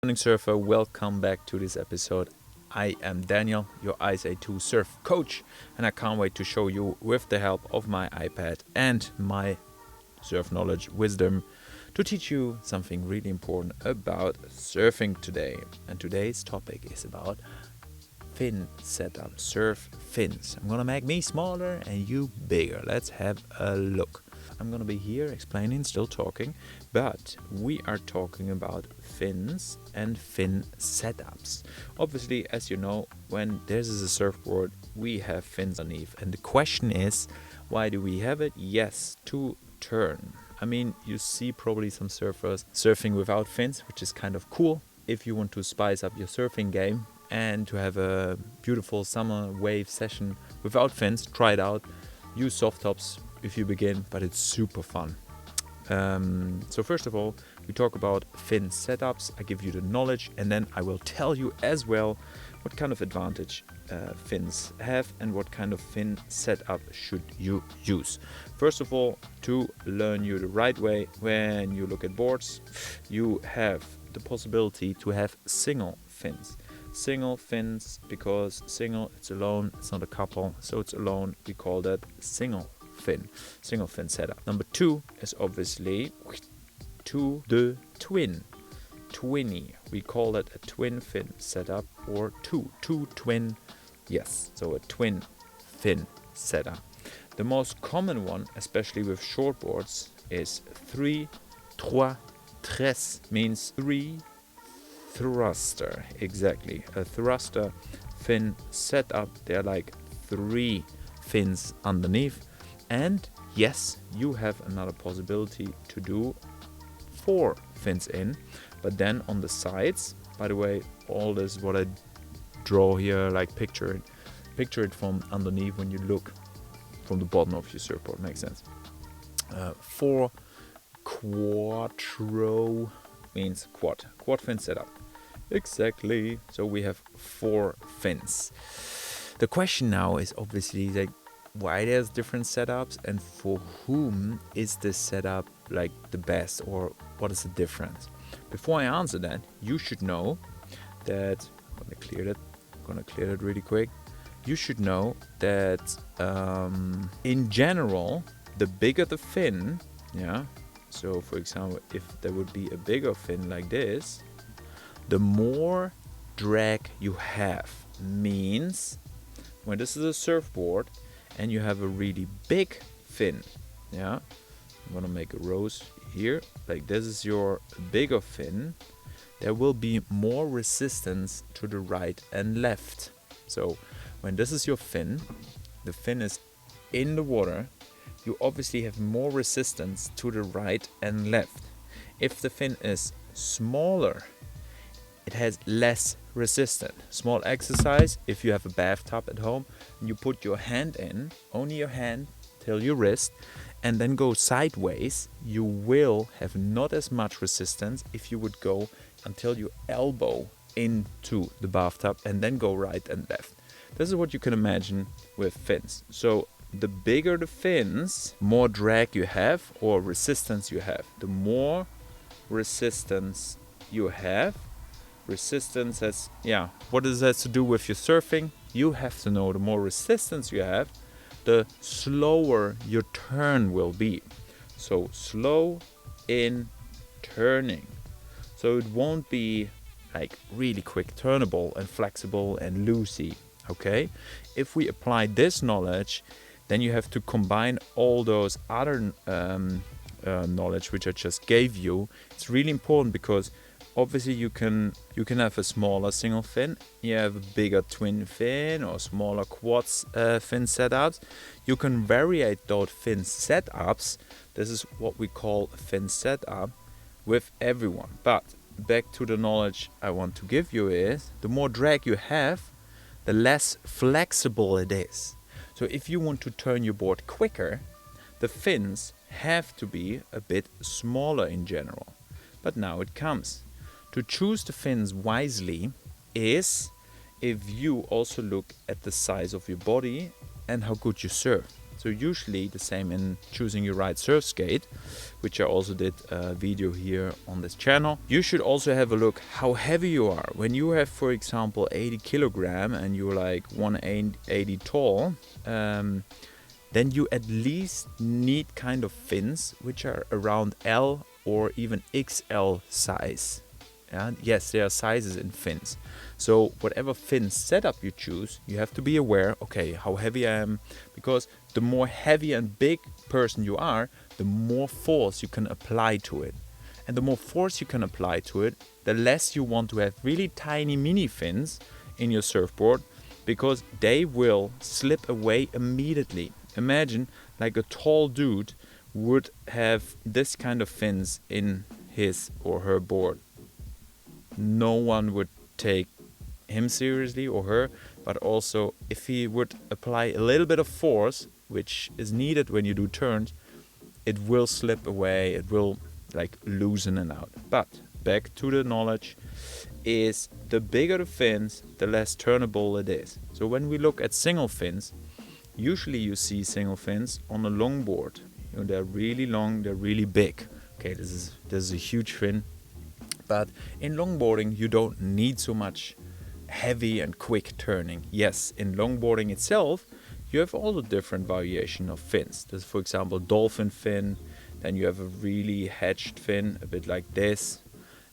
Morning surfer, welcome back to this episode. I am Daniel, your ISA2 surf coach, and I can't wait to show you, with the help of my iPad and my surf knowledge wisdom, to teach you something really important about surfing today. And today's topic is about fin setup, surf fins. I'm gonna make me smaller and you bigger. Let's have a look. I'm gonna be here explaining, still talking, but we are talking about fins and fin setups. Obviously, as you know, when there's a surfboard, we have fins underneath, and the question is, why do we have it? Yes, to turn. I mean, you see probably some surfers surfing without fins, which is kind of cool. If you want to spice up your surfing game and to have a beautiful summer wave session without fins, try it out. Use soft tops if you begin, but it's super fun. So first of all, we talk about fin setups. I give you the knowledge, and then I will tell you as well what kind of advantage fins have and what kind of fin setup should you use. First of all, to learn you the right way, when you look at boards, you have the possibility to have single fins. Single fins, because single, it's alone, it's not a couple, so it's alone, we call that single fin setup. Number two is obviously to the twinny. We call that a twin fin setup, or two twin, yes, so a twin fin setup. The most common one, especially with shortboards, is 3 trois tres, means three thruster. Exactly, a thruster fin setup. They're like three fins underneath. And yes, you have another possibility to do 4 fins in, but then on the sides, by the way, all this what I draw here, like picture it from underneath when you look from the bottom of your surfboard. Makes sense. 4 quattro means quad fin setup. Exactly. So we have 4 fins. The question now is obviously like, why there's different setups, and for whom is this setup like the best, or what is the difference? Before I answer that, you should know that I'm gonna clear that really quick. You should know that in general, the bigger the fin, yeah. So for example, if there would be a bigger fin like this, the more drag you have. Means when this is a surfboard and you have a really big fin, yeah, I'm gonna make a rose here, like this is your bigger fin, there will be more resistance to the right and left. So when this is your fin, the fin is in the water, you obviously have more resistance to the right and left. If the fin is smaller, it has less resistance. Small exercise: if you have a bathtub at home and you put your hand in, only your hand till your wrist, and then go sideways, you will have not as much resistance if you would go until your elbow into the bathtub and then go right and left. This is what you can imagine with fins. So the bigger the fins, more drag you have or resistance you have. The more resistance you have, resistance has, what does that to do with your surfing? You have to know the more resistance you have, the slower your turn will be. So slow in turning. So it won't be like really quick turnable and flexible and loosey. Okay? If we apply this knowledge, then you have to combine all those other knowledge which I just gave you. It's really important, because obviously you can have a smaller single fin, you have a bigger twin fin or smaller quads fin setups. You can vary those fin setups. This is what we call a fin setup with everyone. But back to the knowledge I want to give you is, the more drag you have, the less flexible it is. So if you want to turn your board quicker, the fins have to be a bit smaller in general. But now it comes. To choose the fins wisely is if you also look at the size of your body and how good you surf. So usually the same in choosing your right surf skate, which I also did a video here on this channel. You should also have a look how heavy you are. When you have, for example, 80 kilogram and you're like 180 tall, then you at least need kind of fins which are around L or even XL size. And yes, there are sizes in fins. So whatever fin setup you choose, you have to be aware, okay, how heavy I am, because the more heavy and big person you are, the more force you can apply to it. And the more force you can apply to it, the less you want to have really tiny mini fins in your surfboard, because they will slip away immediately. Imagine like a tall dude would have this kind of fins in his or her board. No one would take him seriously or her, but also if he would apply a little bit of force, which is needed when you do turns, it will slip away, it will like loosen it out. But back to the knowledge is the bigger the fins, the less turnable it is. So when we look at single fins, usually you see single fins on a longboard. You know, they're really long, they're really big. Okay, this is a huge fin. But in longboarding, you don't need so much heavy and quick turning. Yes, in longboarding itself, you have also different variation of fins. There's, for example, dolphin fin. Then you have a really hedged fin, a bit like this.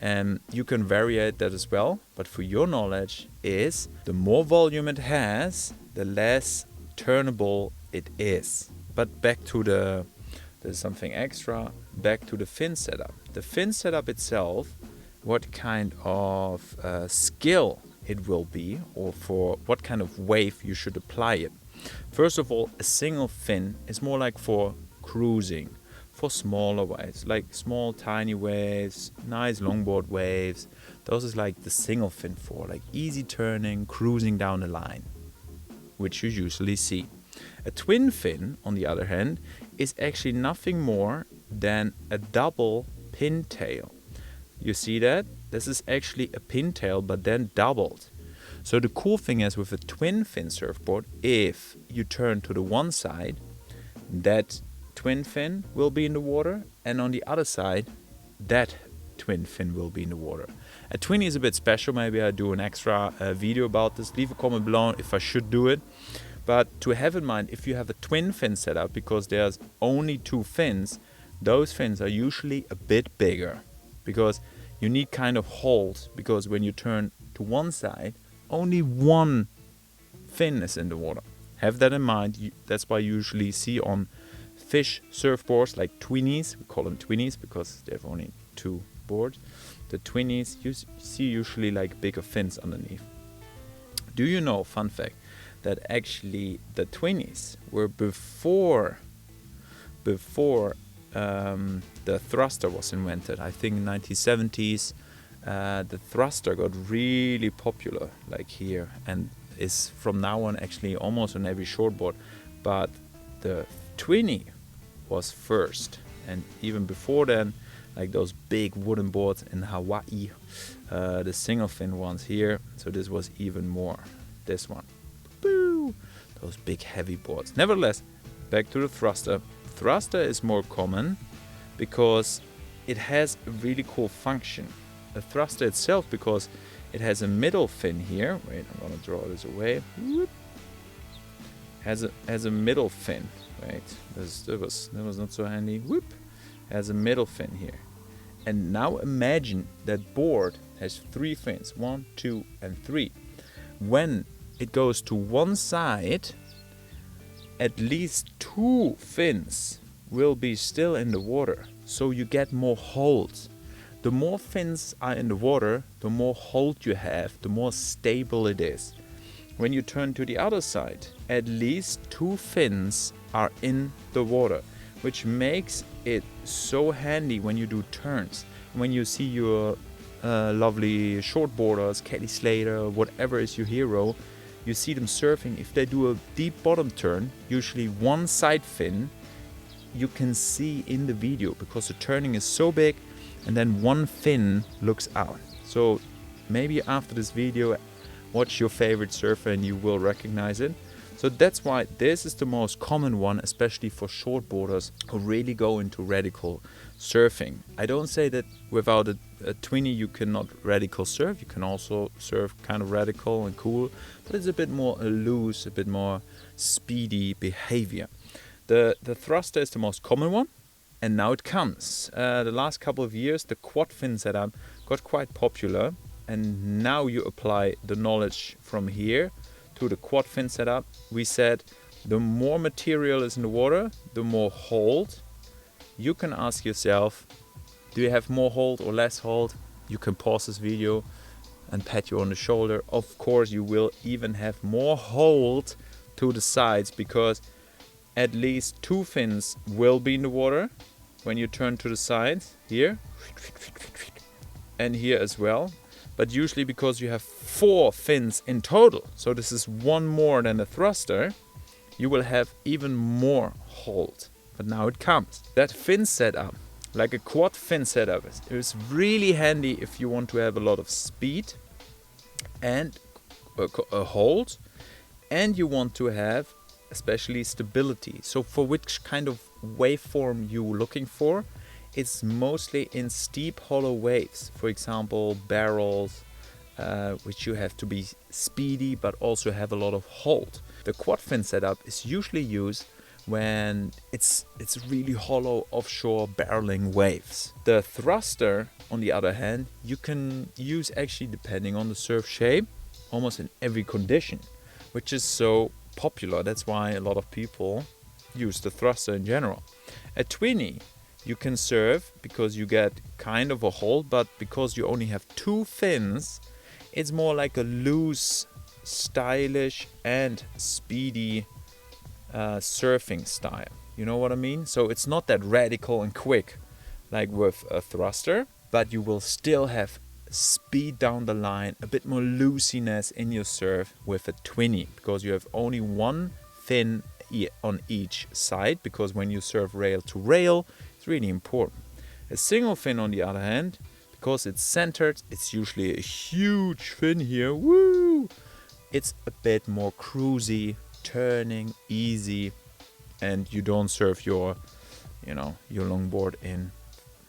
And you can vary that as well. But for your knowledge is, the more volume it has, the less turnable it is. But back to there's something extra, back to the fin setup. The fin setup itself, what kind of skill it will be, or for what kind of wave you should apply it. First of all, a single fin is more like for cruising, for smaller waves, like small tiny waves, nice longboard waves. Those is like the single fin for, like easy turning, cruising down the line, which you usually see. A twin fin, on the other hand, is actually nothing more than a double pintail. You see that? This is actually a pintail, but then doubled. So the cool thing is with a twin fin surfboard, if you turn to the one side, that twin fin will be in the water, and on the other side, that twin fin will be in the water. A twinny is a bit special. Maybe I do an extra video about this. Leave a comment below if I should do it. But to have in mind, if you have a twin fin setup, because there's only two fins, those fins are usually a bit bigger, because you need kind of holes, because when you turn to one side, only one fin is in the water. Have that in mind. That's why you usually see on fish surfboards like twinnies, we call them twinnies because they have only two boards. The twinnies, you see usually like bigger fins underneath. Do you know, fun fact, that actually the twinnies were before the thruster was invented. I think in 1970s the thruster got really popular, like here, and is from now on actually almost on every shortboard. But the twinny was first, and even before then, like those big wooden boards in Hawaii, the single fin ones here. So this was even more. This one, boo, those big heavy boards. Nevertheless, back to the thruster. Thruster is more common because it has a really cool function. The thruster itself, because it has a middle fin here. Wait, I'm gonna draw this away. Whoop. Has a middle fin. Wait, that was not so handy. Whoop. Has a middle fin here. And now imagine that board has three fins, 1, 2, and 3. When it goes to one side, at least 2 fins will be still in the water, so you get more hold. The more fins are in the water, the more hold you have, the more stable it is. When you turn to the other side, at least 2 fins are in the water, which makes it so handy when you do turns. When you see your lovely shortboarders, Kelly Slater, whatever is your hero, you see them surfing. If they do a deep bottom turn, usually one side fin you can see in the video, because the turning is so big and then one fin looks out. So maybe after this video, watch your favorite surfer and you will recognize it. So that's why this is the most common one, especially for shortboarders who really go into radical surfing. I don't say that without a 20 you cannot radical surf. You can also surf kind of radical and cool, but it's a bit more loose, a bit more speedy behavior. The thruster is the most common one, and now it comes. The last couple of years the quad fin setup got quite popular, and now you apply the knowledge from here to the quad fin setup. We said the more material is in the water, the more hold. You can ask yourself, do you have more hold or less hold? You can pause this video and pat you on the shoulder. Of course you will even have more hold to the sides, because at least 2 fins will be in the water when you turn to the sides, here and here as well. But usually, because you have 4 fins in total, so this is one more than the thruster, you will have even more hold. But now it comes. That fin setup, like a quad fin setup, is really handy if you want to have a lot of speed and a hold, and you want to have especially stability. So for which kind of waveform you're looking for, it's mostly in steep hollow waves. For example, barrels, which you have to be speedy but also have a lot of hold. The quad fin setup is usually used when it's really hollow offshore barreling waves. The thruster, on the other hand, you can use actually depending on the surf shape, almost in every condition, which is so popular. That's why a lot of people use the thruster in general. At 20 you can surf because you get kind of a hold, but because you only have 2 fins, it's more like a loose, stylish and speedy surfing style. You know what I mean? So it's not that radical and quick like with a thruster, but you will still have speed down the line, a bit more loosiness in your surf with a 20, because you have only 1 fin on each side, because when you surf rail to rail, it's really important. A single fin, on the other hand, because it's centered, it's usually a huge fin here. Woo! It's a bit more cruisy, turning, easy, and you don't surf your longboard in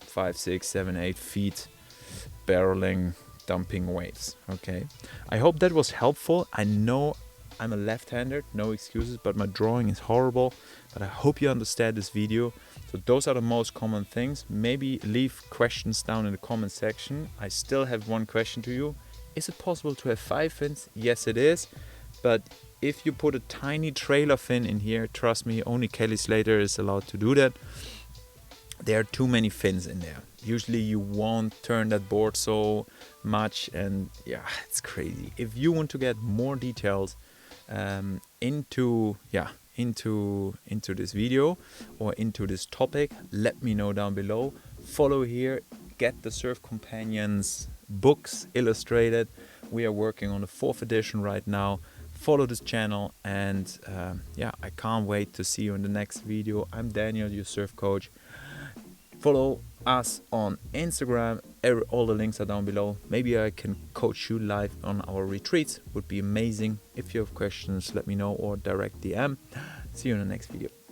5, 6, 7, 8 feet barreling, dumping waves. Okay, I hope that was helpful. I know I'm a left-hander, no excuses, but my drawing is horrible, but I hope you understand this video. So those are the most common things. Maybe leave questions down in the comment section. I still have one question to you. Is it possible to have 5 fins? Yes, it is, but if you put a tiny trailer fin in here, trust me, only Kelly Slater is allowed to do that. There are too many fins in there. Usually you won't turn that board so much, and yeah, it's crazy. If you want to get more details into this video or into this topic, let me know down below. Follow here, get the Surf Companions books illustrated. We are working on the 4th edition right now. Follow this channel, and I can't wait to see you in the next video. I'm Daniel, your surf coach. Follow us on Instagram. All the links are down below. Maybe I can coach you live on our retreats. Would be amazing. If you have questions, let me know, or direct DM. See you in the next video.